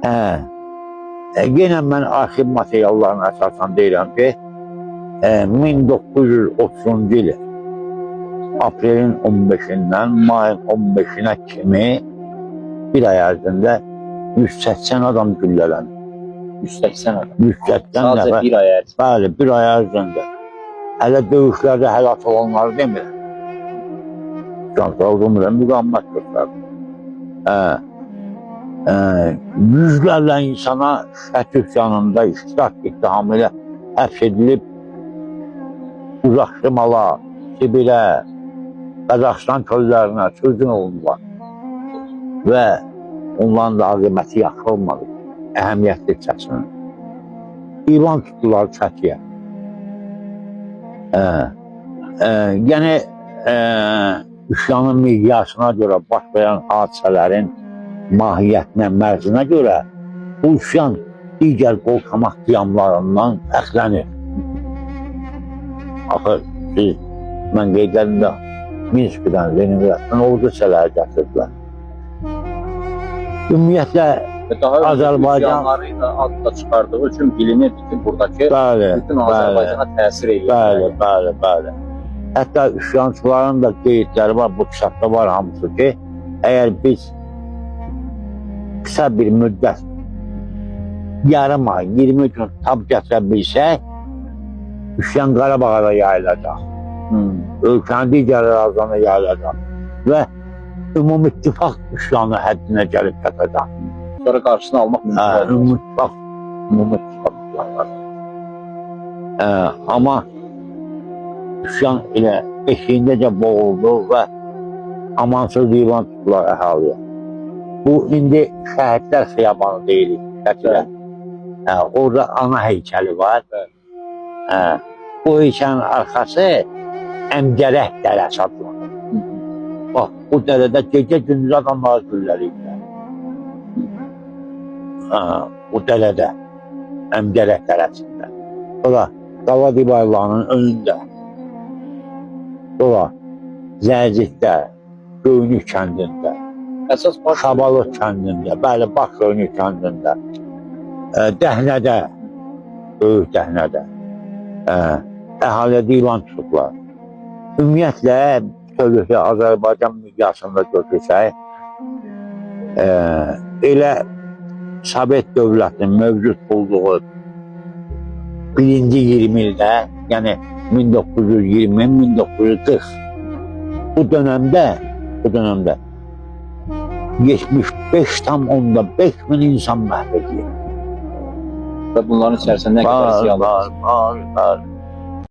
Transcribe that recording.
Hə. Yenə mən arxiv materiallarına əsasən deyirəm ki, 1930-cu il aprelin 15-dən mayın 15-nə kimi bir ay ərzində 180 adam güllələnir. 180 adam. 180 Sadəcə nəfər. bir ay ərzində. Bəli, bir ay ərzində. Hələ döyüşlərdə həlak olanları demirəm. Cansal demirəm, müqammət göstərdim. Yüzlərlə insana şəhət üsyanında iştirak ittihamı ilə həbs edilib uzaq şimala, Sibirə, Qazaxıstan çöllərinə sürgün olundular və onların da aqiməti yaxşı olmadı, əhəmiyyətli çəsin. İvan tutdular çəkiyə. Yəni, üsyanın miqyasına görə, baş verən hadisələrin mahiyyətinə, mərzinə görə bu üsyan digər qolçamaq qiyamlarından fərqlənir. Axı, siz, mən qeydlərində Minskdən, Leningraddan ordu sələri gətirdilər. Ümumiyyətlə, Azərbaycan üsyanları da adla çıxardığı üçün bilinirdi ki, buradakı bütün Azərbaycana təsir edir. Bəli. Hətta üsyançıların da qeydləri var, bu kitabda var hamısı ki, əgər biz qısa bir müddət, yarım ay, 20 gün tab gətirə bilsək, üsyan Qarabağa da yayılacaq. Ölkənin digər ərazilərinə yayılacaq və ümumi ittifaq üsyanı həddinə gəlib çatacaq. Sonra qarşısını almaq mümkün olacaq. Ümumi ittifaq üsyanları. Amma üsyan ilə eşiyindəcə boğuldu və amansız divan tutdular əhaliyə. Bu, indi şəhidlər xiyabanı deyirik, Şəkidə. Orada ana heykəli var. Bu heykəlin arxası Əmgərək dərəsi adlanır. Bax, bu dərədə gecə-gündüz adamları gülləliyirlər. Bu dərədə, Əmgərək dərəsində. Sonra Qala divarlarının önündə. Sonra Zərcikdə, Göynük kəndində, Şabalıq kəndində, bəli, Baş Göynük kəndində, Dəhnədə, Böyük Dəhnədə əhaliyə divan tutublar. Ümumiyyətlə, bütövlükdə Azərbaycan miqyasında götürsək, elə Sovet dövlətinin mövcud olduğu 1-ci 20 ildə, yəni 1920-1940 bu dönəmdə 75,5 min insan məhv edilir. Və bunların içərisində nə qədər ziyanlar? Var.